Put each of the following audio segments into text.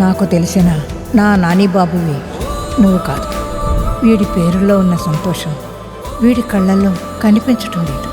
నాకు తెలిసిన నా నాని బాబువి నువ్వు కాదు. వీడి పేరులో ఉన్న సంతోషం వీడి కళ్ళల్లో కనిపించటం లేదు.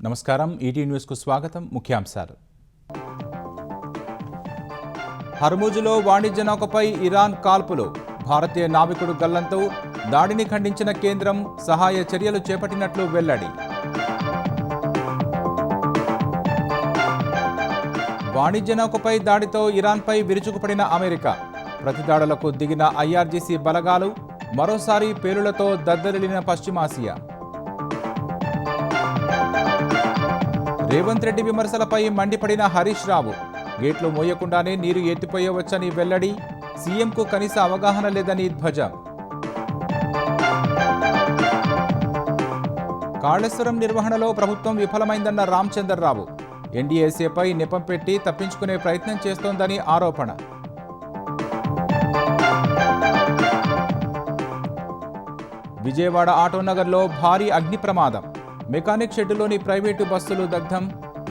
నమస్కారం. ఈటీ న్యూస్కు స్వాగతం. ముఖ్యాంశాలు. హర్ముజ్లో వాణిజ్య నౌకపై ఇరాన్ కాల్పులు. భారతీయ నావికుడు గల్లంతు. దాడిని ఖండించిన కేంద్రం సహాయ చర్యలు చేపట్టినట్లు వెల్లడి. వాణిజ్య నౌకపై దాడితో ఇరాన్పై విరుచుకుపడిన అమెరికా. ప్రతిదాడులకు దిగిన ఐఆర్జీసీ బలగాలు. మరోసారి పేలులతో దద్దరిల్లిన పశ్చిమాసియా. రేవంత్ రెడ్డి విమర్శలపై మండిపడిన హరీష్ రావు. గేట్లు మోయకుండానే నీరు ఎత్తిపోయవచ్చని వెల్లడి. సీఎంకు కనీస అవగాహన లేదని ధ్వజం. కాళేశ్వరం నిర్వహణలో ప్రభుత్వం విఫలమైందన్న రామచంద్రరావు. ఎన్డీఏసీపై నెపం పెట్టి తప్పించుకునే ప్రయత్నం చేస్తోందని ఆరోపణ. విజయవాడ ఆటోనగర్లో భారీ అగ్ని ప్రమాదం. మెకానిక్ షెడ్డులోని ప్రైవేటు బస్సులు దగ్ధం.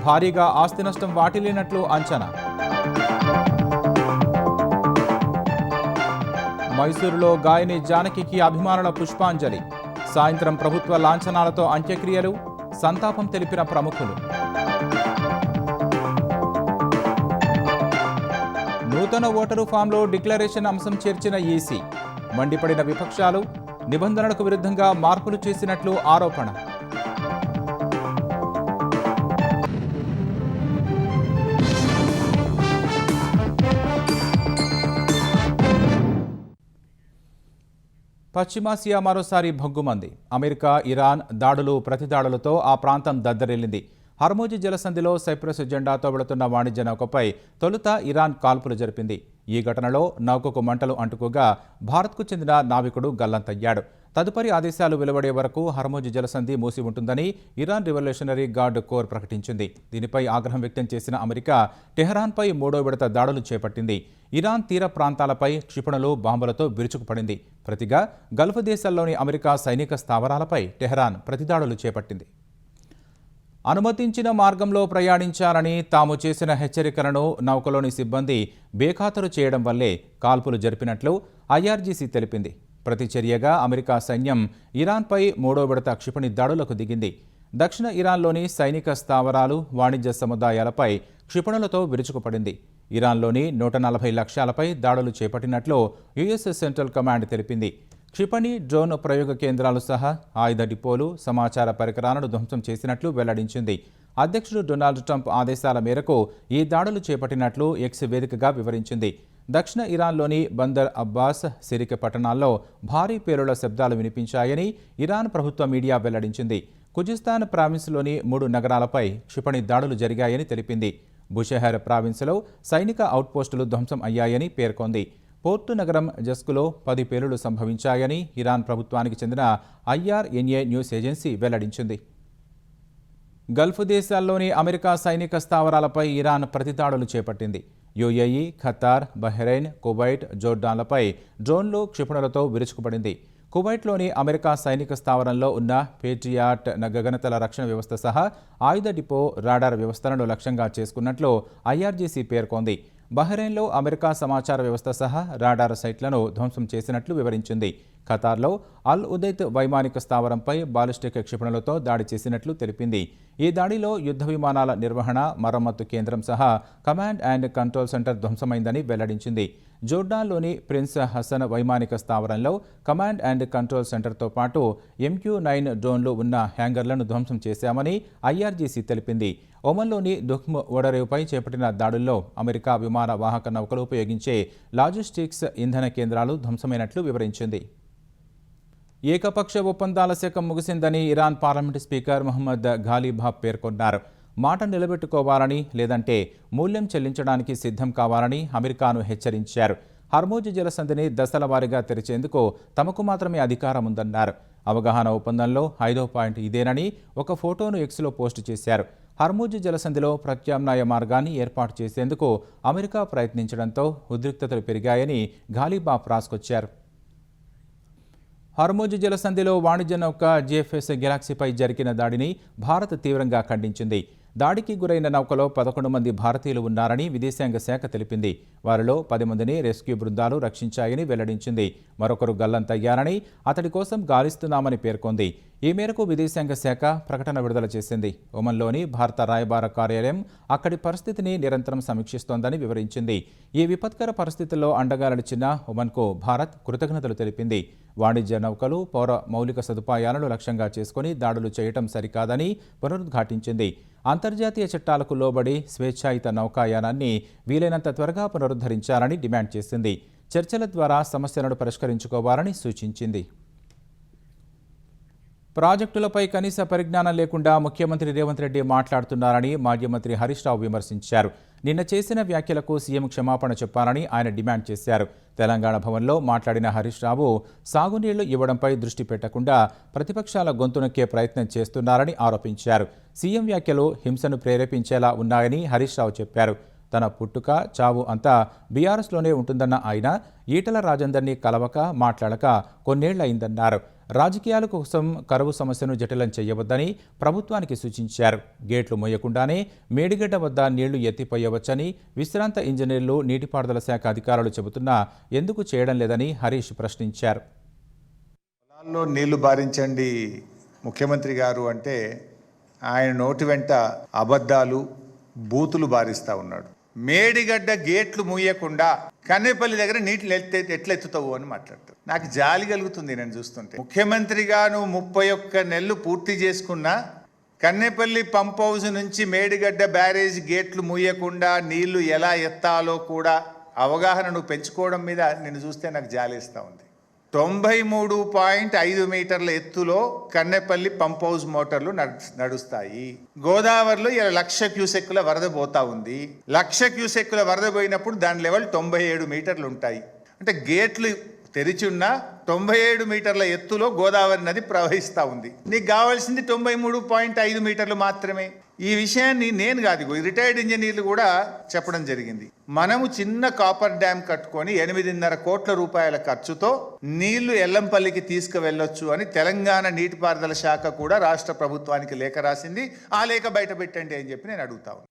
భారీగా ఆస్తి నష్టం వాటిల్లినట్లు అంచనా. మైసూరులో గాయని జానకికి అభిమానుల పుష్పాంజలి. సాయంత్రం ప్రభుత్వ లాంఛనాలతో అంత్యక్రియలు. సంతాపం తెలిపిన ప్రముఖులు. నూతన ఓటరు ఫామ్లో డిక్లరేషన్ అంశం చేర్చిన ఈసీ. మండిపడిన విపక్షాలు. నిబంధనలకు విరుద్ధంగా మార్పులు చేసినట్లు ఆరోపణ. పశ్చిమాసియా మరోసారి భగ్గుమంది. అమెరికా, ఇరాన్ దాడులు ప్రతిదాడులతో ఆ ప్రాంతం దద్దరిల్లింది. హర్ముజ్ జలసంధిలో సైప్రస్ జెండాతో వెళుతున్న వాణిజ్య నౌకపై తొలుత ఇరాన్ కాల్పులు జరిపింది. ఈ ఘటనలో నౌకకు మంటలు అంటుకోగా భారత్కు చెందిన నావికుడు గల్లంతయ్యాడు. తదుపరి ఆదేశాలు వెలువడే వరకు హర్ముజ్ జలసంధి మూసి ఉంటుందని ఇరాన్ రివల్యూషనరీ గార్డ్ కోర్ ప్రకటించింది. దీనిపై ఆగ్రహం వ్యక్తం చేసిన అమెరికా టెహరాన్పై మూడో విడత దాడులు చేపట్టింది. ఇరాన్ తీర ప్రాంతాలపై క్షిపణులు, బాంబులతో విరుచుకుపడింది. ప్రతిగా గల్ఫ్ దేశాల్లోని అమెరికా సైనిక స్థావరాలపై టెహరాన్ ప్రతిదాడులు చేపట్టింది. అనుమతించిన మార్గంలో ప్రయాణించాలని తాము చేసిన హెచ్చరికలను నౌకలోని సిబ్బంది బేఖాతరు చేయడం వల్లే కాల్పులు జరిపినట్లు ఐఆర్జీసీ తెలిపింది. ప్రతిచర్యగా అమెరికా సైన్యం ఇరాన్పై మూడో విడత క్షిపణి దాడులకు దిగింది. దక్షిణ ఇరాన్లోని సైనిక స్థావరాలు, వాణిజ్య సముదాయాలపై క్షిపణులతో విరుచుకుపడింది. ఇరాన్లోని 140 లక్ష్యాలపై దాడులు చేపట్టినట్లు యుఎస్ సెంట్రల్ కమాండ్ తెలిపింది. క్షిపణి, డ్రోన్ ప్రయోగ కేంద్రాలు సహా ఆయుధ డిపోలు, సమాచార పరికరాలను ధ్వంసం చేసినట్లు వెల్లడించింది. అధ్యక్షుడు డొనాల్డ్ ట్రంప్ ఆదేశాల మేరకు ఈ దాడులు చేపట్టినట్లు ఎక్స్ వేదికగా వివరించింది. దక్షిణ ఇరాన్లోని బందర్ అబ్బాస్, సిరిక్ పట్టణాల్లో భారీ పేలుళ్ల శబ్దాలు వినిపించాయని ఇరాన్ ప్రభుత్వ మీడియా వెల్లడించింది. ఖుజిస్తాన్ ప్రావిన్స్లోని 3 నగరాలపై క్షిపణి దాడులు జరిగాయని తెలిపింది. బుషెహర్ ప్రావిన్స్లో సైనిక అవుట్పోస్టులు ధ్వంసం అయ్యాయని పేర్కొంది. పోర్టు నగరం జస్కులో 10 పేలుళ్లు సంభవించాయని ఇరాన్ ప్రభుత్వానికి చెందిన ఐఆర్ఎన్ఏ న్యూస్ ఏజెన్సీ వెల్లడించింది. గల్ఫ్ దేశాల్లోని అమెరికా సైనిక స్థావరాలపై ఇరాన్ ప్రతిదాడులు చేపట్టింది. యుఏఈ, ఖతార్, బహ్రెయిన్, కువైట్, జోర్డాన్లపై డ్రోన్లు, క్షిపణులతో విరుచుకుపడింది. కువైట్లోని అమెరికా సైనిక స్థావరంలో ఉన్న పేట్రియాట్ గగనతల రక్షణ వ్యవస్థ సహా ఆయుధ డిపో, రాడార్ వ్యవస్థలను లక్ష్యంగా చేసుకున్నట్లు ఐఆర్జీసీ పేర్కొంది. బహ్రెయిన్లో అమెరికా సమాచార వ్యవస్థ సహా రాడార్ సైట్లను ధ్వంసం చేసినట్లు వివరించింది. ఖతార్లో అల్ ఉదైత్ వైమానిక స్థావరంపై బాలిస్టిక్ క్షిపణులతో దాడి చేసినట్లు తెలిపింది. ఈ దాడిలో యుద్ధ విమానాల నిర్వహణ, మరమ్మతు కేంద్రం సహా కమాండ్ అండ్ కంట్రోల్ సెంటర్ ధ్వంసమైందని వెల్లడించింది. జోర్డాన్లోని ప్రిన్స్ హసన్ వైమానిక స్థావరంలో కమాండ్ అండ్ కంట్రోల్ సెంటర్తో పాటు MQ-9 డ్రోన్లు ఉన్న హ్యాంగర్లను ధ్వంసం చేశామని ఐఆర్జీసీ తెలిపింది. ఒమన్లోని దుఖ్మ్ ఓడరేవుపై చేపట్టిన దాడుల్లో అమెరికా విమాన వాహక నౌకలు ఉపయోగించే లాజిస్టిక్స్, ఇంధన కేంద్రాలు ధ్వంసమైనట్లు వివరించింది. ఏకపక్ష ఒప్పందాల శకం ముగిసిందని ఇరాన్ పార్లమెంటు స్పీకర్ మహమ్మద్ ఘాలిబాఫ్ పేర్కొన్నారు. మాట నిలబెట్టుకోవాలని, లేదంటే మూల్యం చెల్లించడానికి సిద్ధం కావాలని అమెరికాను హెచ్చరించారు. హర్మూజ్ జలసంధిని దశల వారీగా తెరిచేందుకు తమకు మాత్రమే అధికారం ఉందన్నారు. అవగాహన ఒప్పందంలో 5వ పాయింట్ ఇదేనని ఒక ఫోటోను ఎక్స్లో పోస్టు చేశారు. హర్మూజ్ జలసంధిలో ప్రత్యామ్నాయ మార్గాన్ని ఏర్పాటు చేసేందుకు అమెరికా ప్రయత్నించడంతో ఉద్రిక్తతలు పెరిగాయని ఘాలిబాఫ్ రాసుకొచ్చారు. హర్మూజ్ జలసంధిలో వాణిజ్య నౌక జిఎఫ్ఎస్ గెలాక్సీపై జరిగిన దాడిని భారత్ తీవ్రంగా ఖండించింది. దాడికి గురైన నౌకలో 11 మంది భారతీయులు ఉన్నారని విదేశాంగ శాఖ తెలిపింది. వారిలో 10 మందిని రెస్క్యూ బృందాలు రక్షించాయని వెల్లడించింది. మరొకరు గల్లంతయ్యారని, అతడి కోసం గాలిస్తున్నామని పేర్కొంది. ఈ మేరకు విదేశాంగ శాఖ ప్రకటన విడుదల చేసింది. ఒమన్లోని భారత రాయబార కార్యాలయం అక్కడి పరిస్థితిని నిరంతరం సమీక్షిస్తోందని వివరించింది. ఈ విపత్కర పరిస్థితుల్లో అండగా నిలిచిన ఒమన్కు భారత్ కృతజ్ఞతలు తెలిపింది. వాణిజ్య నౌకలు, పౌర మౌలిక సదుపాయాలను లక్ష్యంగా చేసుకుని దాడులు చేయటం సరికాదని పునరుద్ఘాటించింది. అంతర్జాతీయ చట్టాలకు లోబడి స్వేచ్ఛాయుత నౌకాయానాన్ని వీలైనంత త్వరగా పునరుద్ధరించాలని డిమాండ్ చేసింది. చర్చల ద్వారా సమస్యలను పరిష్కరించుకోవాలని సూచించింది. ప్రాజెక్టులపై కనీస పరిజ్ఞానం లేకుండా ముఖ్యమంత్రి రేవంత్ రెడ్డి మాట్లాడుతున్నారని మాజీ మంత్రి హరీష్ రావు విమర్శించారు. నిన్న చేసిన వ్యాఖ్యలకు సీఎం క్షమాపణ చెప్పాలని ఆయన డిమాండ్ చేశారు. తెలంగాణ భవన్లో మాట్లాడిన హరీష్ రావు సాగునీళ్లు ఇవ్వడంపై దృష్టి పెట్టకుండా ప్రతిపక్షాల గొంతునొక్కే ప్రయత్నం చేస్తున్నారని ఆరోపించారు. సీఎం వ్యాఖ్యలు హింసను ప్రేరేపించేలా ఉన్నాయని హరీష్ రావు చెప్పారు. తన పుట్టుక, చావు అంతా బీఆర్ఎస్లోనే ఉంటుందన్న ఆయన ఈటల రాజేందర్ని కలవక, మాట్లాడక కొన్నేళ్లయిందన్నారు. రాజకీయాల కోసం కరువు సమస్యను జటిలం చేయవద్దని ప్రభుత్వానికి సూచించారు. గేట్లు మోయకుండానే మేడిగడ్డ వద్ద నీళ్లు ఎత్తిపోయవచ్చని విశ్రాంత ఇంజనీర్లు, నీటిపారుదల శాఖ అధికారులు చెబుతున్నా ఎందుకు చేయడం లేదని హరీష్ ప్రశ్నించారు. పొలాల్లో నీళ్లు బారించండి ముఖ్యమంత్రి గారు అంటే ఆయన నోటి వెంట అబద్ధాలు, బూతులు బారిస్తూ ఉన్నాడు. మేడిగడ్డ గేట్లు మూయకుండా కన్నేపల్లి దగ్గర నీటిని ఎట్లా ఎత్తుతావు అని మాట్లాడతాడు. నాకు జాలి కలుగుతుంది నేను చూస్తుంటే. ముఖ్యమంత్రిగా నువ్వు 31 నెలలు పూర్తి చేసుకున్నా కన్నేపల్లి పంప్ హౌస్ నుంచి మేడిగడ్డ బ్యారేజ్ గేట్లు మూయకుండా నీళ్లు ఎలా ఎత్తాలో కూడా అవగాహన నువ్వు పెంచుకోవడం మీద నేను చూస్తే నాకు జాలేస్తూ ఉంది. 93.5 మీటర్ల ఎత్తులో కన్నెపల్లి పంప్ హౌస్ మోటార్లు నడుస్తాయి. గోదావరిలో 1,00,000 క్యూసెక్కుల వరద పోతా ఉంది. 1,00,000 క్యూసెక్కుల వరద పోయినప్పుడు దాని లెవెల్ 97 మీటర్లు ఉంటాయి. అంటే గేట్లు తెరిచి ఉన్న 97 మీటర్ల ఎత్తులో గోదావరి నది ప్రవహిస్తూ ఉంది. నీకు కావాల్సింది 93.5 మీటర్లు మాత్రమే. ఈ విషయాన్ని నేను కాదు, రిటైర్డ్ ఇంజనీర్లు కూడా చెప్పడం జరిగింది. మనము చిన్న కాపర్ డ్యామ్ కట్టుకొని 8.5 కోట్ల రూపాయల ఖర్చుతో నీళ్లు ఎల్లంపల్లికి తీసుకువెళ్ళొచ్చు అని తెలంగాణ నీటిపారుదల శాఖ కూడా రాష్ట్ర ప్రభుత్వానికి లేఖ రాసింది. ఆ లేఖ బయట పెట్టండి అని చెప్పి నేను అడుగుతా ఉన్నాను.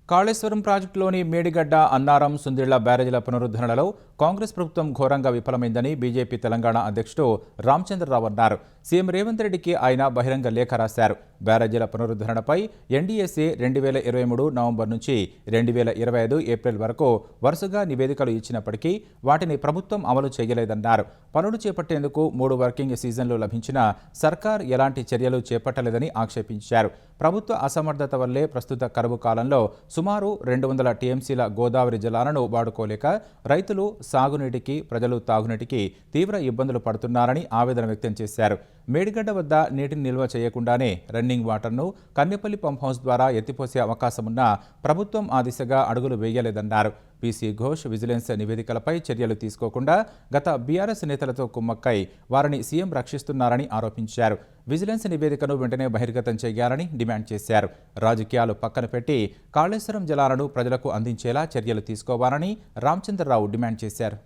కాళేశ్వరం ప్రాజెక్టులోని మేడిగడ్డ, అన్నారం, సుందిళ్ల బ్యారేజీల పునరుద్ధరణలో కాంగ్రెస్ ప్రభుత్వం ఘోరంగా విఫలమైందని బీజేపీ తెలంగాణ అధ్యక్షుడు రామచంద్రరావు అన్నారు. సీఎం రేవంత్ రెడ్డికి ఆయన బహిరంగ లేఖ రాశారు. బ్యారేజీల పునరుద్ధరణపై ఎన్డీఎస్ఏ 2023 నవంబర్ నుంచి 2025 ఏప్రిల్ వరకు వరుసగా నివేదికలు ఇచ్చినప్పటికీ వాటిని ప్రభుత్వం అమలు చేయలేదన్నారు. పనులు చేపట్టేందుకు 3 వర్కింగ్ సీజన్లు లభించినా సర్కార్ ఎలాంటి చర్యలు చేపట్టలేదని ఆక్షేపించారు. ప్రభుత్వ అసమర్థత వల్లే ప్రస్తుత కరువు కాలంలో సుమారు 200 టీఎంసీల గోదావరి జలాలను వాడుకోలేక రైతులు సాగునీటికి, ప్రజలు తాగునీటికి తీవ్ర ఇబ్బందులు పడుతున్నారని ఆవేదన వ్యక్తం చేశారు. మేడిగడ్డ వద్ద నీటిని నిల్వ చేయకుండానే రన్నింగ్ వాటర్ను కన్నెపల్లి పంప్ హౌస్ ద్వారా ఎత్తిపోసే అవకాశమున్నా ప్రభుత్వం ఆ దిశగా అడుగులు వేయలేదన్నారు. పీసీ ఘోష్ విజిలెన్స్ నివేదికలపై చర్యలు తీసుకోకుండా గత బీఆర్ఎస్ నేతలతో కుమ్మక్కై వారిని సీఎం రక్షిస్తున్నారని ఆరోపించారు. విజిలెన్స్ నివేదికను వెంటనే బహిర్గతం చేయాలని డిమాండ్ చేశారు. రాజకీయాలు పక్కన పెట్టి కాళేశ్వరం జలాలను ప్రజలకు అందించేలా చర్యలు తీసుకోవాలని రామచంద్రరావు డిమాండ్ చేశారు.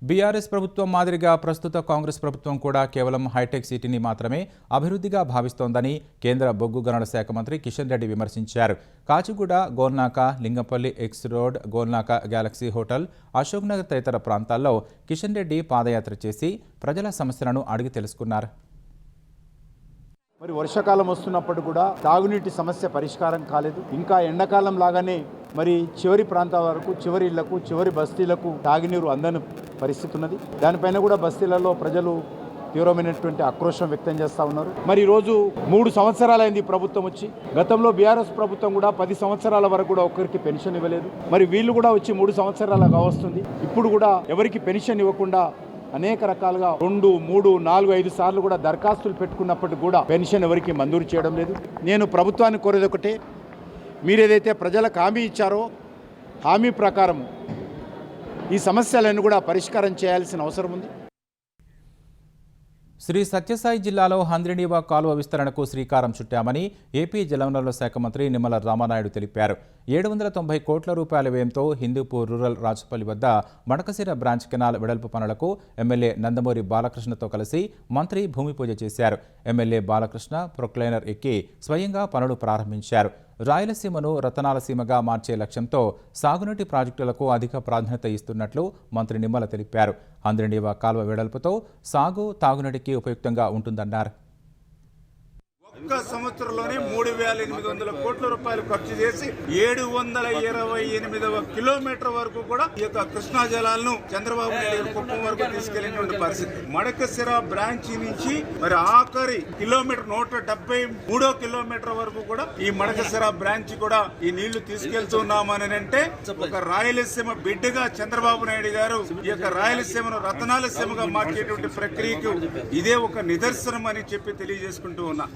బీఆర్ఎస్ ప్రభుత్వం మాదిరిగా ప్రస్తుత కాంగ్రెస్ ప్రభుత్వం కూడా కేవలం హైటెక్ సిటీని మాత్రమే అభివృద్ధిగా భావిస్తోందని కేంద్ర బొగ్గు గనుల శాఖ మంత్రి కిషన్ రెడ్డి విమర్శించారు. Kachiguda, Golnaka, Lingampally X road, Golnaka Galaxy Hotel, Ashok Nagar తదితర ప్రాంతాల్లో కిషన్ రెడ్డి పాదయాత్ర చేసి ప్రజల సమస్యలను అడిగి తెలుసుకున్నారు. మరి వర్షాకాలం వస్తున్నప్పుడు కూడా తాగునీటి సమస్య పరిష్కారం కాలేదు. ఇంకా ఎండాకాలం లాగానే మరి చివరి ప్రాంతాల వరకు, చివరి ఇళ్లకు, చివరి బస్తీలకు తాగునీరు అందని పరిస్థితి ఉన్నది. దానిపైన కూడా బస్తీలలో ప్రజలు తీవ్రమైనటువంటి ఆక్రోశం వ్యక్తం చేస్తూ ఉన్నారు. మరి ఈరోజు 3 సంవత్సరాలైంది ప్రభుత్వం వచ్చి. గతంలో బీఆర్ఎస్ ప్రభుత్వం కూడా 10 సంవత్సరాల వరకు కూడా ఒక్కరికి పెన్షన్ ఇవ్వలేదు. మరి వీళ్ళు కూడా వచ్చి 3 సంవత్సరాలుగా వస్తుంది. ఇప్పుడు కూడా ఎవరికి పెన్షన్ ఇవ్వకుండా అనేక రకాలుగా 2, 3, 4, 5 సార్లు కూడా దరఖాస్తులు పెట్టుకున్నప్పటికీ కూడా పెన్షన్ ఎవరికి మంజూరు చేయడం లేదు. నేను ప్రభుత్వాన్ని కోరేది ఒకటే, మీరు ఏదైతే ప్రజలకు హామీ ఇచ్చారో హామీ ప్రకారం ఈ సమస్యలను కూడా పరిష్కారం చేయాల్సిన అవసరం ఉంది. శ్రీ సత్యసాయి జిల్లాలో హంద్రినీవా కాలువ విస్తరణకు శ్రీకారం చుట్టామని ఏపీ జలవనరుల శాఖ మంత్రి నిమ్మల రామానాయుడు తెలిపారు. 790 కోట్ల రూపాయల వ్యయంతో హిందూపూర్ రూరల్ రాజపల్లి వద్ద మడకశిర బ్రాంచ్ కెనాల్ వెడల్పు పనులకు ఎమ్మెల్యే నందమూరి బాలకృష్ణతో కలిసి మంత్రి భూమి పూజ చేశారు. ఎమ్మెల్యే బాలకృష్ణ ప్రొక్లైనర్ ఎక్కి స్వయంగా పనులు ప్రారంభించారు. రాయలసీమను రతనాల సీమగా మార్చే లక్ష్యంతో సాగునీటి ప్రాజెక్టులకు అధిక ప్రాధాన్యత ఇస్తున్నట్లు మంత్రి నిమ్మల తెలిపారు. హంద్రినీవా కాలువ వెడల్పుతో సాగు తాగునీటికి ఉపయుక్తంగా ఉంటుందన్నారు. ఒక్క సంవత్సరంలోనే 3,800 కోట్ల రూపాయలు ఖర్చు చేసి 728వ కిలోమీటర్ వరకు కూడా ఈ యొక్క కృష్ణా జలాలను చంద్రబాబు నాయుడు కుప్పం వరకు తీసుకెళ్లినటువంటి పరిస్థితి. మడకశిర బ్రాంచ్ నుంచి మరి ఆఖరి కిలోమీటర్ 173వ కిలోమీటర్ వరకు కూడా ఈ మడకశిర బ్రాంచ్ కూడా ఈ నీళ్లు తీసుకెళ్తున్నామని అంటే ఒక రాయలసీమ బిడ్డగా చంద్రబాబు నాయుడు గారు ఈ యొక్క రాయలసీమను రతనాల సీమగా మార్చేటువంటి ప్రక్రియకు ఇదే ఒక నిదర్శనం అని చెప్పి తెలియజేసుకుంటూ ఉన్నా.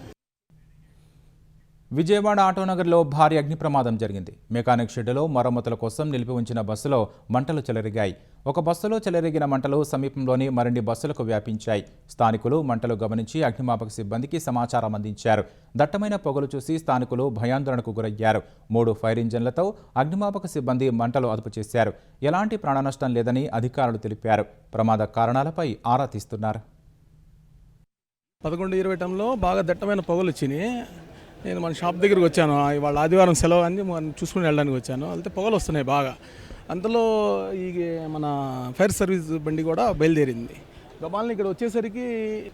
విజయవాడ ఆటోనగర్లో భారీ అగ్ని ప్రమాదం జరిగింది. మెకానిక్ షెడ్డులో మరమ్మతుల కోసం నిలిపి ఉంచిన బస్సులో మంటలు చెలరేగాయి. ఒక బస్సులో చెలరేగిన మంటలు సమీపంలోని మరిన్ని బస్సులకు వ్యాపించాయి. స్థానికులు మంటలు గమనించి అగ్నిమాపక సిబ్బందికి సమాచారం అందించారు. దట్టమైన పొగలు చూసి స్థానికులు భయాందోళనకు గురయ్యారు. 3 ఫైర్ ఇంజన్లతో అగ్నిమాపక సిబ్బంది మంటలు అదుపు చేశారు. ఎలాంటి ప్రాణనష్టం లేదని అధికారులు తెలిపారు. ప్రమాద కారణాలపై ఆరా తీస్తున్నారు. 11:20 టైంలో బాగా దట్టమైన పొగలు వచ్చినాయి. నేను మన షాప్ దగ్గరికి వచ్చాను. ఇవాళ ఆదివారం సెలవు అని మనం చూసుకుని వెళ్ళడానికి వచ్చాను. అయితే పొగలు వస్తున్నాయి బాగా. అంతలో ఈ మన ఫైర్ సర్వీస్ బండి కూడా బయలుదేరింది. గబాల్ని ఇక్కడ వచ్చేసరికి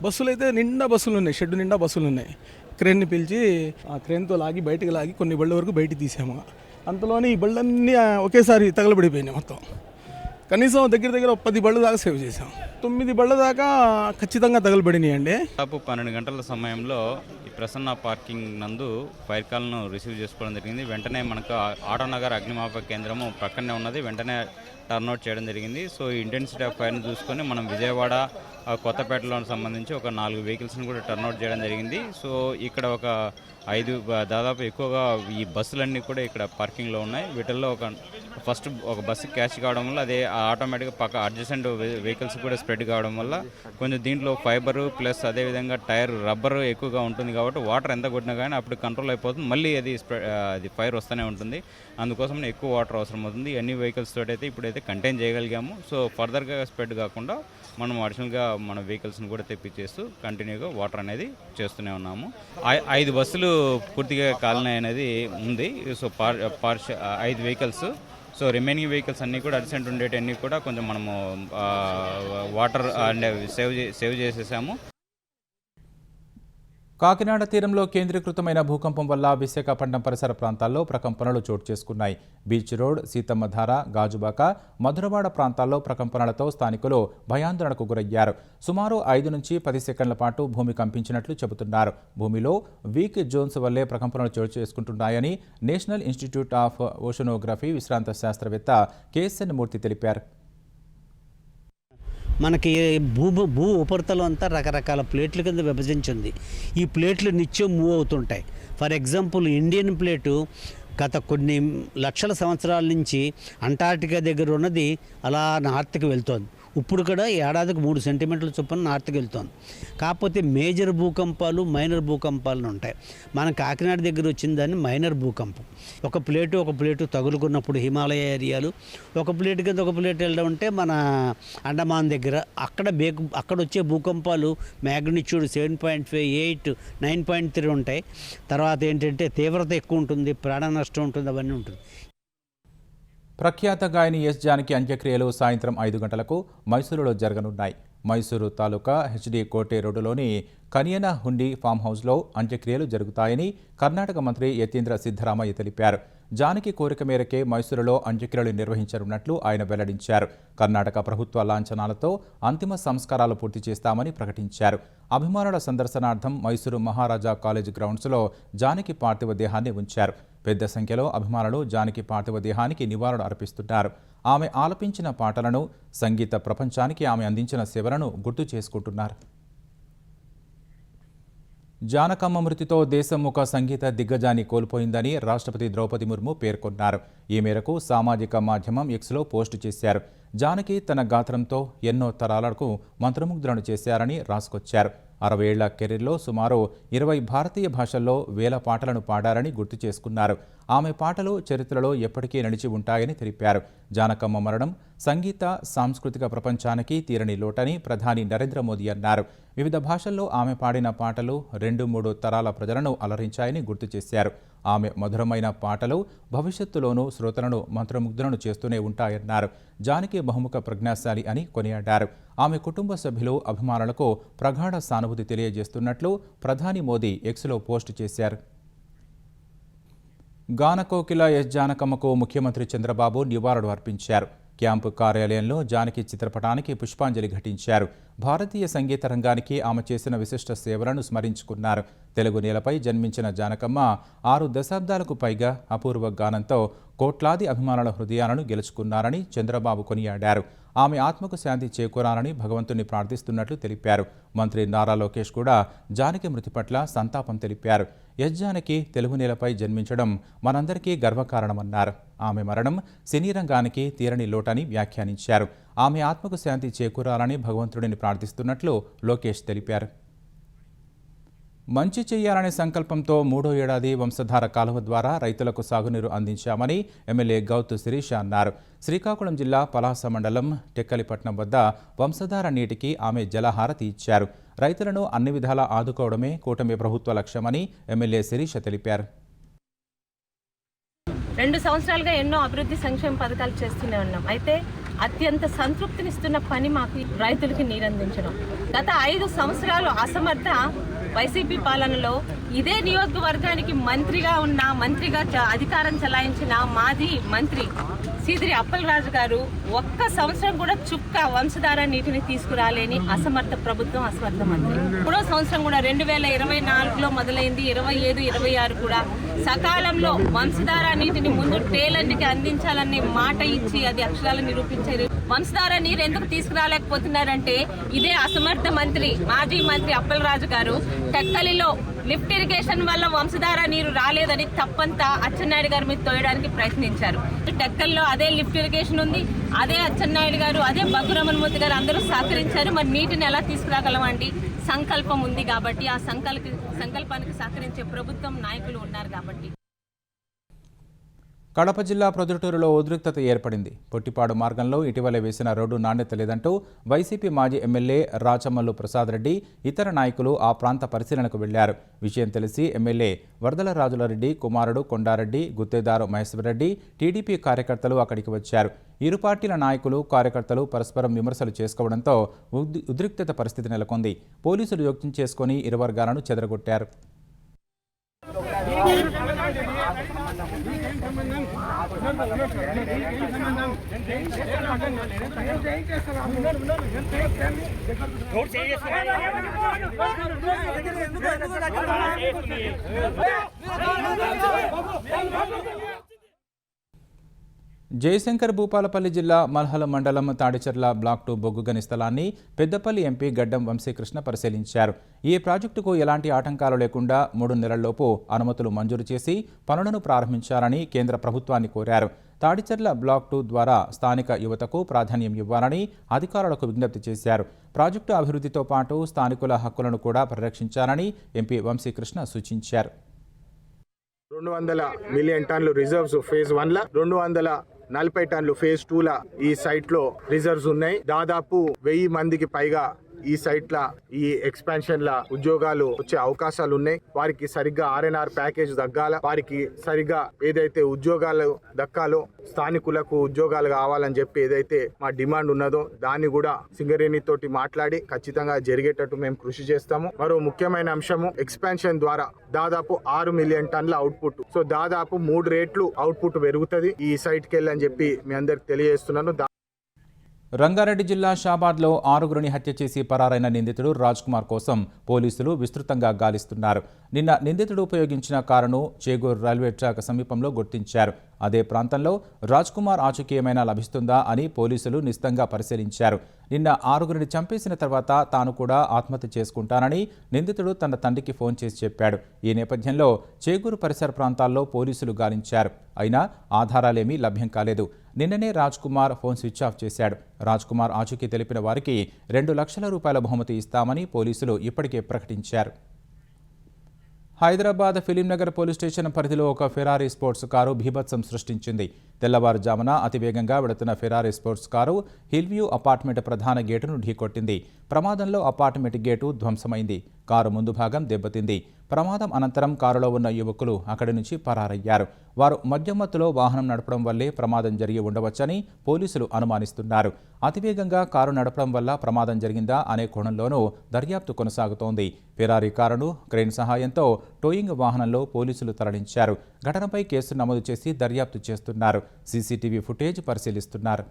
బస్సులు అయితే నిండా బస్సులు ఉన్నాయి, షెడ్ నిండా బస్సులు ఉన్నాయి. క్రేన్ని పిలిచి ఆ క్రేన్తో లాగి బయటకు లాగి కొన్ని బళ్ళ వరకు బయటికి తీసాము. అంతలోని ఈ బళ్ళన్నీ ఒకేసారి తగలబడిపోయినాయి మొత్తం. కనీసం దగ్గర 10 బళ్ళు దాకా సేవ్ చేసాం. 9 బళ్ళ దాకా ఖచ్చితంగా తగలబడినాయండి. దాదాపు 12 గంటల సమయంలో ఈ ప్రసన్న పార్కింగ్ నందు ఫైర్ కాల్ను రిసీవ్ చేసుకోవడం జరిగింది. వెంటనే మనకు ఆటోనగర్ అగ్నిమాపక కేంద్రము ప్రక్కనే ఉన్నది. వెంటనే టర్న్అవుట్ చేయడం జరిగింది. సో ఈ ఇంటెన్సిటీ ఆఫ్ ఫైర్ని చూసుకొని మనం విజయవాడ కొత్తపేటలో సంబంధించి ఒక 4 వెహికల్స్ని కూడా టర్న్అవుట్ చేయడం జరిగింది. సో ఇక్కడ ఒక 5 దాదాపు ఎక్కువగా ఈ బస్సులన్నీ కూడా ఇక్కడ పార్కింగ్లో ఉన్నాయి. వీటిల్లో ఫస్ట్ ఒక బస్సు క్యాచ్ కావడం వల్ల అదే ఆటోమేటిక్గా పక్క అడ్జసెంట్ వెహికల్స్ కూడా స్ప్రెడ్ కావడం వల్ల కొంచెం దీంట్లో ఫైబరు ప్లస్ అదేవిధంగా టైర్ రబ్బరు ఎక్కువగా ఉంటుంది కాబట్టి వాటర్ ఎంత కొట్టినా కానీ అప్పుడు కంట్రోల్ అయిపోతుంది. మళ్ళీ అది ఫైర్ వస్తూనే ఉంటుంది. అందుకోసం ఎక్కువ వాటర్ అవసరం అవుతుంది. అన్ని వెహికల్స్ తోటి అయితే ఇప్పుడైతే కంటైన్ చేయగలిగాము. సో ఫర్దర్గా స్ప్రెడ్ కాకుండా మనం అడిషనల్గా మన వెహికల్స్ని కూడా తెప్పించేస్తూ కంటిన్యూగా వాటర్ అనేది చేస్తూనే ఉన్నాము. 5 బస్సులు పూర్తిగా కాలనీ అనేది ఉంది. So 5 vehicles. So remaining vehicles అన్నీ కూడా అడిసెంట్ ఉండేటన్నీ కూడా కొంచెం మనము వాటర్ అండ్ సేవ్ చేసేసాము. కాకినాడ తీరంలో కేంద్రీకృతమైన భూకంపం వల్ల విశాఖపట్నం పరిసర ప్రాంతాల్లో ప్రకంపనలు చోటు చేసుకున్నాయి. బీచ్ రోడ్, సీతమ్మధార, గాజుబాక, మధురవాడ ప్రాంతాల్లో ప్రకంపనలతో స్థానికులు భయాందోళనకు గురయ్యారు. సుమారు 5 నుంచి 10 సెకండ్ల పాటు భూమి కంపించినట్లు చెబుతున్నారు. భూమిలో వీక్ జోన్స్ వల్లే ప్రకంపనలు చోటు చేసుకుంటున్నాయని నేషనల్ ఇన్స్టిట్యూట్ ఆఫ్ ఓషనోగ్రఫీ విశ్రాంత శాస్త్రవేత్త కేఎస్ఎన్ మూర్తి తెలిపారు. మనకి భూ ఉపరితలం అంతా రకరకాల ప్లేట్ల కింద విభజించింది. ఈ ప్లేట్లు నిత్యం మూవ్ అవుతుంటాయి. ఫర్ ఎగ్జాంపుల్ ఇండియన్ ప్లేటు గత కొన్ని లక్షల సంవత్సరాల నుంచి అంటార్టికా దగ్గర ఉన్నది అలా నార్త్కి వెళ్తోంది. ఇప్పుడు కూడా ఏడాదికి 3 సెంటీమీటర్ల చొప్పున నార్త్కి వెళ్తోంది. కాకపోతే మేజర్ భూకంపాలు, మైనర్ భూకంపాలు ఉంటాయి. మన కాకినాడ దగ్గర వచ్చిందని మైనర్ భూకంపం. ఒక ప్లేటు తగులుకున్నప్పుడు హిమాలయ ఏరియాలు, ఒక ప్లేట్ కింద ఒక ప్లేట్ వెళ్ళడం ఉంటే మన అండమాన్ దగ్గర అక్కడ వచ్చే భూకంపాలు మ్యాగ్నిట్యూడ్ 7.5, 8, 9.3 ఉంటాయి. తర్వాత ఏంటంటే తీవ్రత ఎక్కువ ఉంటుంది, ప్రాణ నష్టం ఉంటుంది, అవన్నీ ఉంటుంది. ప్రఖ్యాత గాయని ఎస్ జానకి అంత్యక్రియలు సాయంత్రం 5 గంటలకు మైసూరులో జరగనున్నాయి. మైసూరు తాలూకా హెచ్డి కోటే రోడ్డులోని కనియన హుండి ఫామ్ హౌస్లో అంత్యక్రియలు జరుగుతాయని కర్ణాటక మంత్రి యతీంద్ర సిద్ధరామయ్య తెలిపారు. జానకి కోరిక మేరకే మైసూరులో అంత్యక్రియలు నిర్వహించనున్నట్లు ఆయన వెల్లడించారు. కర్ణాటక ప్రభుత్వ లాంఛనాలతో అంతిమ సంస్కారాలు పూర్తి చేస్తామని ప్రకటించారు. అభిమానుల సందర్శనార్థం మైసూరు మహారాజా కాలేజ్ గ్రౌండ్స్లో జానకి పార్థివ దేహాన్ని ఉంచారు. పెద్ద సంఖ్యలో అభిమానులు జానకి పార్థివ దేహానికి నివాళులు అర్పిస్తున్నారు. ఆమె ఆలపించిన పాటలను, సంగీత ప్రపంచానికి ఆమె అందించిన సేవలను గుర్తు చేసుకుంటున్నారు. జానకమ్మ మృతితో దేశం ఒక సంగీత దిగ్గజాన్ని కోల్పోయిందని రాష్ట్రపతి ద్రౌపది ముర్ము పేర్కొన్నారు. ఈ మేరకు సామాజిక మాధ్యమం ఎక్స్లో పోస్టు చేశారు. జానకి తన గాత్రంతో ఎన్నో తరాలకు మంత్రముగ్ధులను చేశారని రాసుకొచ్చారు. 60 ఏళ్ల కెరీర్లో సుమారు 20 భారతీయ భాషల్లో వేల పాటలను పాడారని గుర్తు చేసుకున్నారు. ఆమె పాటలు చరిత్రలో ఎప్పటికీ నిలిచి ఉంటాయని తెలిపారు. జానకమ్మ మరణం సంగీత సాంస్కృతిక ప్రపంచానికి తీరని లోటని ప్రధాని నరేంద్ర మోదీ అన్నారు. వివిధ భాషల్లో ఆమె పాడిన పాటలు 2-3 తరాల ప్రజలను అలరించాయని గుర్తు చేశారు. ఆమె మధురమైన పాటలు భవిష్యత్తులోనూ శ్రోతలను మంత్రముగ్ధులను చేస్తూనే ఉంటాయన్నారు. జానకి బహుముఖ ప్రజ్ఞాశాలి అని కొనియాడారు. ఆమె కుటుంబ సభ్యులు అభిమానులకు ప్రగాఢ సానుభూతి తెలియజేస్తున్నట్లు ప్రధాని మోదీ ఎక్స్లో పోస్టు చేశారు. గానకోకిల ఎస్ జానకమ్మకు ముఖ్యమంత్రి చంద్రబాబు నివాళులు అర్పించారు. క్యాంపు కార్యాలయంలో జానకి చిత్రపటానికి పుష్పాంజలి ఘటించారు. భారతీయ సంగీత రంగానికి ఆమె చేసిన విశిష్ట సేవలను స్మరించుకున్నారు. తెలుగు నేలపై జన్మించిన జానకమ్మ 6 దశాబ్దాలకు పైగా అపూర్వ గానంతో కోట్లాది అభిమానుల హృదయాలను గెలుచుకున్నారని చంద్రబాబు కొనియాడారు. ఆమె ఆత్మకు శాంతి చేకూరాలని భగవంతుని ప్రార్థిస్తున్నట్లు తెలిపారు. మంత్రి నారా లోకేష్ కూడా జానకి మృతి పట్ల సంతాపం తెలిపారు. ఎస్ జానకి తెలుగు నేలపై జన్మించడం మనందరికీ గర్వకారణమన్నారు. ఆమె మరణం సినీ రంగానికి తీరని లోటని వ్యాఖ్యానించారు. ఆమె ఆత్మకు శాంతి చేకూరాలని భగవంతుడిని ప్రార్థిస్తున్నట్లు లోకేష్ తెలిపారు. మంచి చేయాలనే సంకల్పంతో 3వ ఏడాది వంశధార కాలువ ద్వారా రైతులకు సాగునీరు అందించామని ఎమ్మెల్యే గౌతు శిరీష అన్నారు. శ్రీకాకుళం జిల్లా పలాస మండలం టెక్కలిపట్నం వద్ద వంశధార నీటికి ఆమె జలహారతి ఇచ్చారు. రైతులను అన్ని విధాలా ఆదుకోవడమే కూటమి ప్రభుత్వ లక్ష్యమని ఎమ్మెల్యే శిరీష తెలిపారు. 2 సంవత్సరాలుగా ఎన్నో అభివృద్ధి సంక్షేమ పథకాలు చేస్తూనే ఉన్నాం. అయితే అత్యంత సంతృప్తినిస్తున్న పని మాకు రైతులకి నీరందించడం. గత 5 సంవత్సరాలు అసమర్థ వైసీపీ పాలనలో ఇదే నియోజకవర్గానికి మంత్రిగా అధికారం చలాయించిన మాజీ మంత్రి సీదిరి అప్పలరాజు గారు ఒక్క సంవత్సరం కూడా చుక్క వంశధార నీటిని తీసుకురాలేని అసమర్థ ప్రభుత్వం, అసమర్థ మంత్రి. 3వ సంవత్సరం కూడా 2024లో మొదలైంది. 25, 26 కూడా సకాలంలో వంశధార నీటిని ముందు టేలెంట్కి అందించాలని మాట ఇచ్చి అది అక్షరాలు నిరూపించారు. వంశధార నీరు ఎందుకు తీసుకురాలేకపోతున్నారంటే ఇదే అసమర్థ మంత్రి, మాజీ మంత్రి అప్పలరాజు గారు టెక్కలిలో లిఫ్ట్ ఇరిగేషన్ వల్ల వంశధార నీరు రాలేదని తప్పంతా అచ్చెన్నాయుడు గారి మీద తోయడానికి ప్రయత్నించారు. టెక్కల్లో అదే లిఫ్ట్ ఇరిగేషన్ ఉంది, అదే అచ్చెన్నాయుడు గారు, అదే బగ్గురమణమూర్తి గారు అందరూ సహకరించారు. మరి నీటిని ఎలా తీసుకురాగలమండి? సంకల్పం ఉంది కాబట్టి ఆ సంకల్పానికి సహకరించే ప్రభుత్వం, నాయకులు ఉన్నారు కాబట్టి. కడప జిల్లా ప్రొద్దుటూరులో ఉద్రిక్తత ఏర్పడింది. పొట్టిపాడు మార్గంలో ఇటీవల వేసిన రోడ్డు నాణ్యత లేదంటూ వైసీపీ మాజీ ఎమ్మెల్యే రాచమల్లు ప్రసాద్ రెడ్డి ఇతర నాయకులు ఆ ప్రాంత పరిశీలనకు వెళ్లారు. విషయం తెలిసి ఎమ్మెల్యే వరదల రాజులరెడ్డి కుమారుడు కొండారెడ్డి, గుత్తేదారు మహేశ్వరరెడ్డి, టీడీపీ కార్యకర్తలు అక్కడికి వచ్చారు. ఇరు పార్టీల నాయకులు, కార్యకర్తలు పరస్పరం విమర్శలు చేసుకోవడంతో ఉద్రిక్తత పరిస్థితి నెలకొంది. పోలీసులు జోక్యం చేసుకుని ఇరు వర్గాలను చెదరగొట్టారు. జయశంకర్ భూపాలపల్లి జిల్లా మల్హల మండలం తాడిచెర్ల బ్లాక్ 2 బొగ్గుగని స్థలాన్ని పెద్దపల్లి ఎంపీ గడ్డం వంశీకృష్ణ పరిశీలించారు. ఈ ప్రాజెక్టుకు ఎలాంటి ఆటంకాలు లేకుండా 3 నెలల్లోపు అనుమతులు మంజూరు చేసి పనులను ప్రారంభించాలని కేంద్ర ప్రభుత్వాన్ని కోరారు. తాడిచెర్ల బ్లాక్ 2 ద్వారా స్థానిక యువతకు ప్రాధాన్యం ఇవ్వాలని అధికారులకు విజ్ఞప్తి చేశారు. ప్రాజెక్టు అభివృద్ధితో పాటు స్థానికుల హక్కులను కూడా పరిరక్షించాలని ఎంపీ వంశీకృష్ణ సూచించారు. 200 మిలియన్ టన్నులు రిజర్వ్స్ ఫేజ్ 1 లా, 240 టన్నులు ఫేజ్ 2 లా ఈ సైట్ లో రిజర్వ్స్ ఉన్నాయి. దాదాపు 1000 మందికి పైగా ఈ సైట్ లా ఈ ఎక్స్పాన్షన్ లా ఉద్యోగాలు వచ్చే అవకాశాలు ఉన్నాయి. వారికి సరిగ్గా ఆర్ఎన్ఆర్ ప్యాకేజ్ దక్కాల, వారికి సరిగ్గా ఏదైతే ఉద్యోగాలు దక్కాలో, స్థానికులకు ఉద్యోగాలు కావాలని చెప్పి ఏదైతే మా డిమాండ్ ఉన్నదో దాన్ని కూడా సింగరేణి తోటి మాట్లాడి ఖచ్చితంగా జరిగేటట్టు మేము కృషి చేస్తాము. మరో ముఖ్యమైన అంశము ఎక్స్పాన్షన్ ద్వారా దాదాపు 6 మిలియన్ టన్నుల అవుట్పుట్, సో దాదాపు 3 రెట్లు అవుట్పుట్ పెరుగుతుంది ఈ సైట్ కి వెళ్ళని చెప్పి మీ అందరికి తెలియజేస్తున్నాను. రంగారెడ్డి జిల్లా షాబాద్లో 6గురిని హత్య చేసి పరారైన నిందితుడు రాజ్ కుమార్ కోసం పోలీసులు విస్తృతంగా గాలిస్తున్నారు. నిన్న నిందితుడు ఉపయోగించిన కారును చేగూరు రైల్వే ట్రాక్ సమీపంలో గుర్తించారు. అదే ప్రాంతంలో రాజ్ కుమార్ ఆచూకీ ఏమైనా లభిస్తుందా అని పోలీసులు నిశితంగా పరిశీలించారు. నిన్న 6గురిని చంపేసిన తర్వాత తాను కూడా ఆత్మహత్య చేసుకుంటానని నిందితుడు తన తండ్రికి ఫోన్ చేసి చెప్పాడు. ఈ నేపథ్యంలో చేగూరు పరిసర ప్రాంతాల్లో పోలీసులు గాలించారు. అయినా ఆధారాలేమీ లభ్యం కాలేదు. నిన్ననే Raj Kumar phone switch off చేశాడు. రాజ్ కుమార్ ఆచూకీ తెలిపిన వారికి 2 లక్షల రూపాయల బహుమతి ఇస్తామని పోలీసులు ఇప్పటికే ప్రకటించారు. హైదరాబాద్ ఫిలింనగర్ పోలీస్ స్టేషన్ పరిధిలో ఒక ఫెరారీ స్పోర్ట్స్ కారు బీభత్సం సృష్టించింది. తెల్లవారుజామున అతివేగంగా వెళుతున్న Ferrari sports car Hill View apartment ప్రధాన గేటును ఢీకొట్టింది. ప్రమాదంలో అపార్ట్మెంట్ గేటు ధ్వంసమైంది. కారు ముందు భాగం దెబ్బతింది. ప్రమాదం అనంతరం కారులో ఉన్న యువకులు అక్కడి నుంచి పరారయ్యారు. వారు మద్యమత్తులో వాహనం నడపడం వల్లే ప్రమాదం జరిగి ఉండవచ్చని పోలీసులు అనుమానిస్తున్నారు. అతివేగంగా కారు నడపడం వల్ల ప్రమాదం జరిగిందా అనే కోణంలోనూ దర్యాప్తు కొనసాగుతోంది. ఫెరారీ కారును క్రేన్ సహాయంతో టోయింగ్ వాహనంలో పోలీసులు తరలించారు. ఘటనపై కేసు నమోదు చేసి దర్యాప్తు చేస్తున్నారు. సీసీటీవీ ఫుటేజ్ పరిశీలిస్తున్నారు.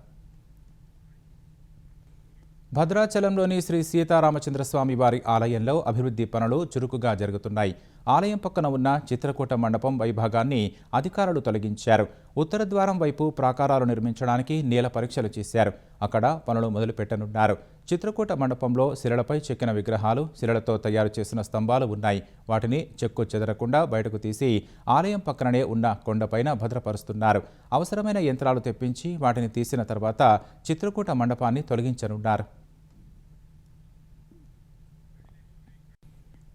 భద్రాచలంలోని శ్రీ సీతారామచంద్రస్వామి వారి ఆలయంలో అభివృద్ధి పనులు చురుకుగా జరుగుతున్నాయి. ఆలయం పక్కన ఉన్న చిత్రకూట మండపం వైభాగాన్ని అధికారులు తొలగించారు. ఉత్తర ద్వారం వైపు ప్రాకారాలు నిర్మించడానికి నేల పరీక్షలు చేశారు. అక్కడ పనులు మొదలుపెట్టనున్నారు. చిత్రకూట మండపంలో శిలలపై చెక్కిన విగ్రహాలు, శిలలతో తయారు చేసిన స్తంభాలు ఉన్నాయి. వాటిని చెక్కు చెదరకుండా బయటకు తీసి ఆలయం పక్కననే ఉన్న కొండపైన భద్రపరుస్తున్నారు. అవసరమైన యంత్రాలు తెప్పించి వాటిని తీసిన తర్వాత చిత్రకూట మండపాన్ని తొలగించనున్నారు.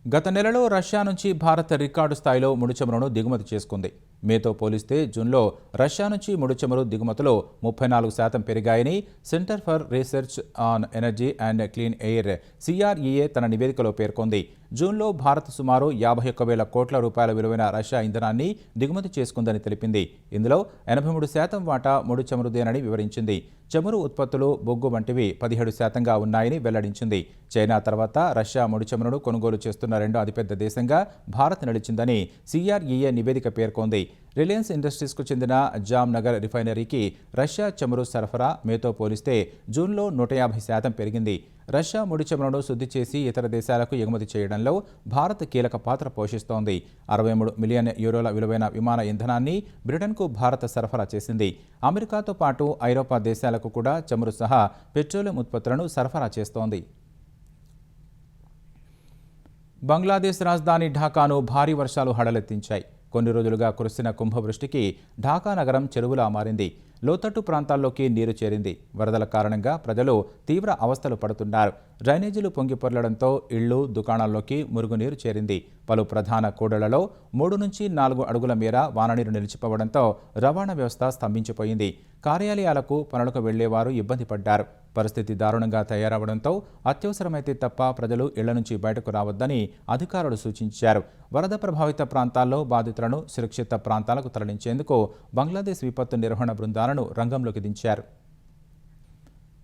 గత నెలలో రష్యా నుంచి భారత్ రికార్డు స్థాయిలో ముడి చమురును దిగుమతి చేసుకుంది. మేతో పోలిస్తే జూన్లో రష్యా నుంచి ముడి చమురు దిగుమతులు 34% పెరిగాయని centre for research on energy and clean air CREA తన నివేదికలో పేర్కొంది. జూన్లో భారత్ సుమారు 51,000 కోట్ల రూపాయల విలువైన రష్యా ఇంధనాన్ని దిగుమతి చేసుకుందని తెలిపింది. ఇందులో 83% వాటా ముడి చమురుదేనని వివరించింది. చమురు ఉత్పత్తులు, బొగ్గు వంటివి 17%గా ఉన్నాయని వెల్లడించింది. చైనా తర్వాత రష్యా ముడి చమురును కొనుగోలు చేస్తున్న రెండో అతిపెద్ద దేశంగా భారత్ నిలిచిందని CREA నివేదిక పేర్కొంది. రిలయన్స్ ఇండస్ట్రీస్కు చెందిన జామ్నగర్ రిఫైనరీకి రష్యా చమురు సరఫరా మేతో పోలిస్తే జూన్లో 150% పెరిగింది. రష్యా ముడి చమురును శుద్ధి చేసి ఇతర దేశాలకు ఎగుమతి చేయడంలో భారత్ కీలక పాత్ర పోషిస్తోంది. 63 మిలియన్ యూరోల విలువైన విమాన ఇంధనాన్ని బ్రిటన్కు భారత్ సరఫరా చేసింది. అమెరికాతో పాటు ఐరోపా దేశాలకు కూడా చమురు సహా పెట్రోలియం ఉత్పత్తులను సరఫరా చేస్తోంది. బంగ్లాదేశ్ రాజధాని ఢాకాను భారీ వర్షాలు హడలెత్తించాయి. కొన్ని రోజులుగా కురిసిన కుంభవృష్టికి ఢాకా నగరం చెరువులా మారింది. లోతట్టు ప్రాంతాల్లోకి నీరు చేరింది. వరదల కారణంగా ప్రజలు తీవ్ర అవస్థలు పడుతున్నారు. డ్రైనేజీలు పొంగిపొర్లడంతో ఇళ్లు, దుకాణాల్లోకి మురుగునీరు చేరింది. పలు ప్రధాన కూడళ్లలో 3 నుంచి 4 అడుగుల మేర వాననీరు నిలిచిపోవడంతో రవాణా వ్యవస్థ స్తంభించిపోయింది. కార్యాలయాలకు, పనులకు వెళ్లేవారు ఇబ్బంది పడ్డారు. పరిస్థితి దారుణంగా తయారవడంతో అత్యవసరమైతే తప్ప ప్రజలు ఇళ్ల నుంచి బయటకు రావద్దని అధికారులు సూచించారు. వరద ప్రభావిత ప్రాంతాల్లో బాధితులను సురక్షిత ప్రాంతాలకు తరలించేందుకు బంగ్లాదేశ్ విపత్తు నిర్వహణ బృందాలను రంగంలోకి దించారు.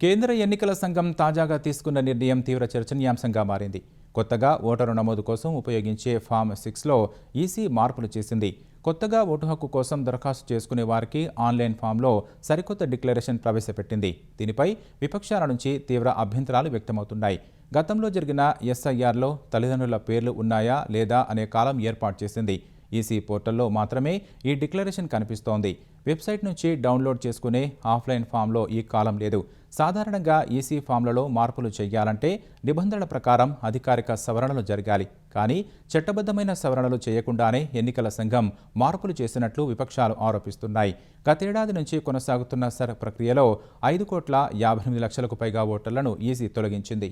కేంద్ర ఎన్నికల సంఘం తాజాగా తీసుకున్న నిర్ణయం తీవ్ర చర్చనీయాంశంగా మారింది. కొత్తగా ఓటరు నమోదు కోసం ఉపయోగించే ఫామ్ 6లో ఈసీ మార్పులు చేసింది. కొత్తగా ఓటు హక్కు కోసం దరఖాస్తు చేసుకునే వారికి ఆన్లైన్ ఫామ్లో సరికొత్త డిక్లరేషన్ ప్రవేశపెట్టింది. దీనిపై విపక్షాల నుంచి తీవ్ర అభ్యంతరాలు వ్యక్తమవుతున్నాయి. గతంలో జరిగిన SIRలో తల్లిదండ్రుల పేర్లు ఉన్నాయా లేదా అనే కాలం ఏర్పాటు చేసింది. ఈసీ పోర్టల్లో మాత్రమే ఈ డిక్లరేషన్ కనిపిస్తోంది. వెబ్సైట్ నుంచి డౌన్లోడ్ చేసుకునే ఆఫ్లైన్ ఫామ్లో ఈ కాలం లేదు. సాధారణంగా ఈసీ ఫామ్లలో మార్పులు చేయాలంటే నిబంధనల ప్రకారం అధికారిక సవరణలు జరగాలి. కానీ చట్టబద్ధమైన సవరణలు చేయకుండానే ఎన్నికల సంఘం మార్పులు చేసినట్లు విపక్షాలు ఆరోపిస్తున్నాయి. గతేడాది నుంచి కొనసాగుతున్న ప్రక్రియలో 5,58 లక్షలకు పైగా ఓటర్లను ఈసీ తొలగించింది.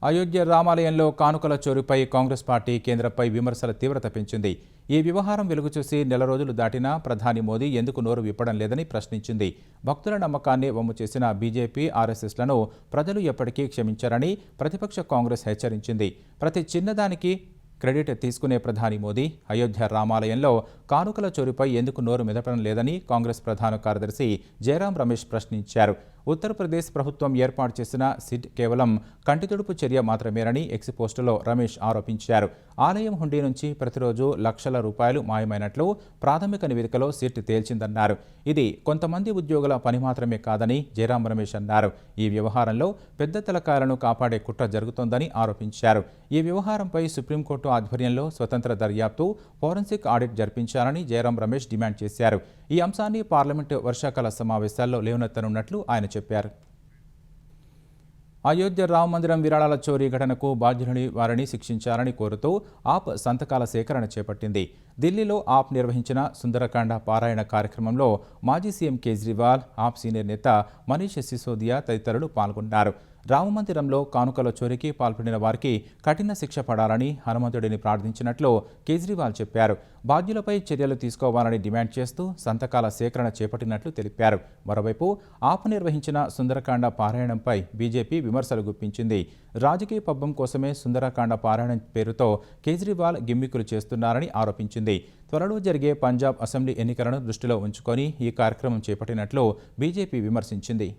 అయోధ్య రామాలయంలో కానుకల చోరీపై కాంగ్రెస్ పార్టీ కేంద్రంపై విమర్శల తీవ్రత పెంచింది. ఈ వ్యవహారం వెలుగుచూసి నెల రోజులు దాటినా ప్రధాని మోదీ ఎందుకు నోరు విప్పడం లేదని ప్రశ్నించింది. భక్తుల నమ్మకాన్ని వమ్ము చేసిన బీజేపీ, ఆర్ఎస్ఎస్లను ప్రజలు ఎప్పటికీ క్షమించారని ప్రతిపక్ష కాంగ్రెస్ హెచ్చరించింది. ప్రతి చిన్నదానికి క్రెడిట్ తీసుకునే ప్రధాని మోదీ అయోధ్య రామాలయంలో కానుకల చోరీపై ఎందుకు నోరు మెదపడం లేదని కాంగ్రెస్ ప్రధాన కార్యదర్శి జయరాం రమేష్ ప్రశ్నించారు. ఉత్తరప్రదేశ్ ప్రభుత్వం ఏర్పాటు చేసిన సిట్ కేవలం కంటితుడుపు చర్య మాత్రమేనని ఎక్స్ పోస్టులో రమేష్ ఆరోపించారు. ఆలయం హుండీ నుంచి ప్రతిరోజు లక్షల రూపాయలు మాయమైనట్లు ప్రాథమిక నివేదికలో సిట్ తేల్చిందన్నారు. ఇది కొంతమంది ఉద్యోగుల పని మాత్రమే కాదని జయరాం రమేష్ అన్నారు. ఈ వ్యవహారంలో పెద్ద తలకాయలను కాపాడే కుట్ర జరుగుతోందని ఆరోపించారు. ఈ వ్యవహారంపై సుప్రీంకోర్టు ఆధ్వర్యంలో స్వతంత్ర దర్యాప్తు, ఫోరెన్సిక్ ఆడిట్ జరిపించాలని జయరాం రమేష్ డిమాండ్ చేశారు. ఈ అంశాన్ని పార్లమెంటు వర్షాకాల సమావేశాల్లో లేవనెత్తనున్నట్లు ఆయన చెప్పారు. అయోధ్య రామ మందిరం విరాళాల చోరీ ఘటనకు బాధ్యులని వారిని శిక్షించాలని కోరుతూ ఆప్ సంతకాల సేకరణ చేపట్టింది. ఢిల్లీలో ఆప్ నిర్వహించిన సుందరకాండ పారాయణ కార్యక్రమంలో మాజీ సీఎం కేజ్రీవాల్, ఆప్ సీనియర్ నేత మనీష్ సిసోదియా తదితరులు పాల్గొన్నారు. రామమందిరంలో కానుకల చోరీకి పాల్పడిన వారికి కఠిన శిక్ష పడాలని హనుమంతుడిని ప్రార్థించినట్లు కేజ్రీవాల్ చెప్పారు. బాధ్యులపై చర్యలు తీసుకోవాలని డిమాండ్ చేస్తూ సంతకాల సేకరణ చేపట్టినట్లు తెలిపారు. మరోవైపు ఆప్ నిర్వహించిన సుందరకాండ పారాయణంపై బీజేపీ విమర్శలు గుప్పించింది. రాజకీయ పబ్బం కోసమే సుందరకాండ పారాయణం పేరుతో కేజ్రీవాల్ గిమ్మికులు చేస్తున్నారని ఆరోపించింది. త్వరలో జరిగే పంజాబ్ అసెంబ్లీ ఎన్నికలను దృష్టిలో ఉంచుకొని ఈ కార్యక్రమం చేపట్టినట్లు బీజేపీ విమర్శించింది.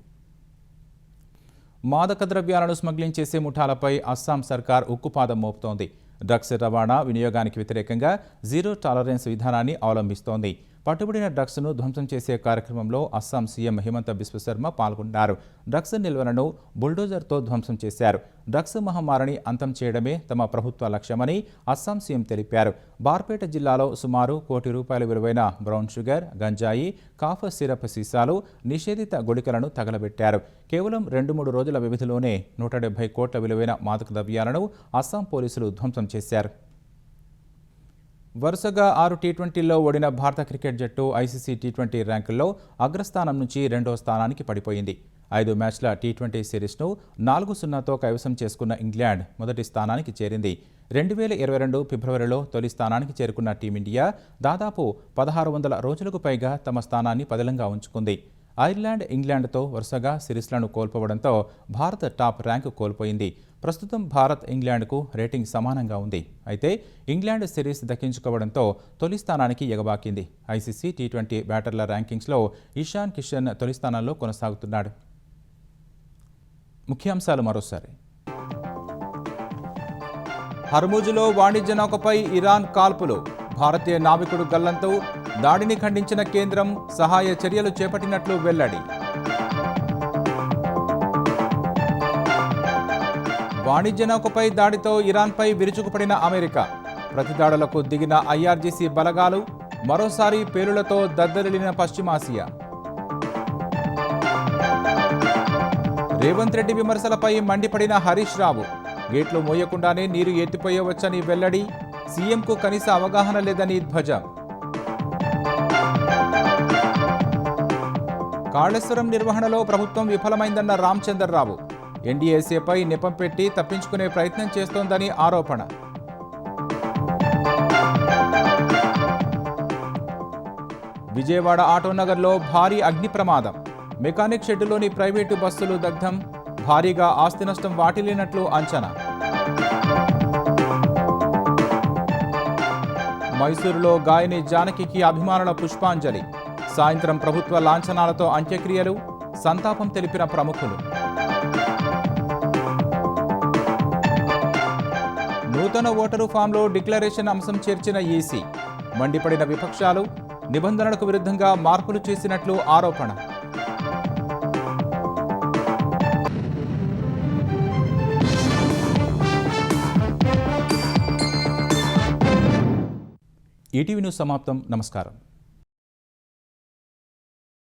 మాదక ద్రవ్యాలను స్మగ్లింగ్ చేసే ముఠాలపై అస్సాం సర్కార్ ఉక్కుపాదం మోపుతోంది. డ్రగ్స్ రవాణా, వినియోగానికి వ్యతిరేకంగా జీరో టాలరెన్స్ విధానాన్ని అవలంబిస్తోంది. పట్టుబడిన డ్రగ్స్ను ధ్వంసం చేసే కార్యక్రమంలో అస్సాం సీఎం హిమంత బిశ్వ శర్మ పాల్గొన్నారు. డ్రగ్స్ నిల్వలను బుల్డోజర్తో ధ్వంసం చేశారు. డ్రగ్స్ మహమ్మారిని అంతం చేయడమే తమ ప్రభుత్వ లక్ష్యమని అస్సాం సీఎం తెలిపారు. బార్పేట జిల్లాలో సుమారు ₹1 కోటి విలువైన బ్రౌన్ షుగర్, గంజాయి, కాఫ్ సిరప్ సీసాలు, నిషేధిత గుళికలను తగలబెట్టారు. కేవలం 2-3 రోజుల వ్యవధిలోనే 170 కోట్ల విలువైన మాదక ద్రవ్యాలను అస్సాం పోలీసులు ధ్వంసం చేశారు. వరుసగా 6 టీ20ల్లో ఓడిన భారత క్రికెట్ జట్టు ఐసీసీ టీ20 ర్యాంకుల్లో అగ్రస్థానం నుంచి 2వ స్థానానికి పడిపోయింది. 5 మ్యాచ్ల టీ20 సిరీస్ను 4-0తో కైవసం చేసుకున్న ఇంగ్లాండ్ మొదటి స్థానానికి చేరింది. 2022 ఫిబ్రవరిలో తొలి స్థానానికి చేరుకున్న టీమిండియా దాదాపు 1600 రోజులకు పైగా తమ స్థానాన్ని పదిలంగా ఉంచుకుంది. ఐర్లాండ్, ఇంగ్లాండ్తో వరుసగా సిరీస్లను కోల్పోవడంతో భారత్ టాప్ ర్యాంకు కోల్పోయింది. ప్రస్తుతం భారత్, ఇంగ్లాండ్కు రేటింగ్ సమానంగా ఉంది. అయితే ఇంగ్లాండ్ సిరీస్ దక్కించుకోవడంతో తొలి స్థానానికి ఎగబాకింది. ఐసీసీ టీ20 బ్యాటర్ల ర్యాంకింగ్స్లో ఇషాన్ కిషన్ తొలి స్థానంలో కొనసాగుతున్నాడు. ముఖ్యాంశాలు మరోసారి. హర్ముజులో వాణిజ్య నౌకపై ఇరాన్ కాల్పులు. భారతీయ నావికుడు గల్లంతు. దాడిని ఖండించిన కేంద్రం సహాయ చర్యలు చేపట్టినట్లు వెల్లడి. వాణిజ్య నౌకపై దాడితో ఇరాన్పై విరుచుకుపడిన అమెరికా. ప్రతిదాడులకు దిగిన ఐఆర్జీసీ బలగాలు. మరోసారి పేలులతో దద్దరిల్లిన పశ్చిమాసియా. రేవంత్ రెడ్డి విమర్శలపై మండిపడిన హరీష్ రావు. గేట్లు మోయకుండానే నీరు ఎత్తిపోయవచ్చని వెల్లడి. సీఎంకు కనీస అవగాహన లేదని ధ్వజం. కాళేశ్వరం నిర్వహణలో ప్రభుత్వం విఫలమైందన్న రామచంద్రరావు. ఎన్డీఏసీపై నెపం పెట్టి తప్పించుకునే ప్రయత్నం చేస్తోందని ఆరోపణ. విజయవాడ ఆటోనగర్లో భారీ అగ్ని ప్రమాదం. మెకానిక్ షెడ్డులోని ప్రైవేటు బస్సులు దగ్ధం. భారీగా ఆస్తి నష్టం వాటిల్లినట్లు అంచనా. మైసూరులో గాయని జానకికి అభిమానుల పుష్పాంజలి. సాయంత్రం ప్రభుత్వ లాంఛనాలతో అంత్యక్రియలు. సంతాపం తెలిపిన ప్రముఖులు. నూతన ఓటరు ఫామ్లో డిక్లరేషన్ అంశం చేర్చిన ఈసీ. మండిపడిన విపక్షాలు. నిబంధనలకు విరుద్ధంగా మార్పులు చేసినట్లు ఆరోపణ. ఈటీవీ న్యూస్ సమాప్తం. నమస్కారం.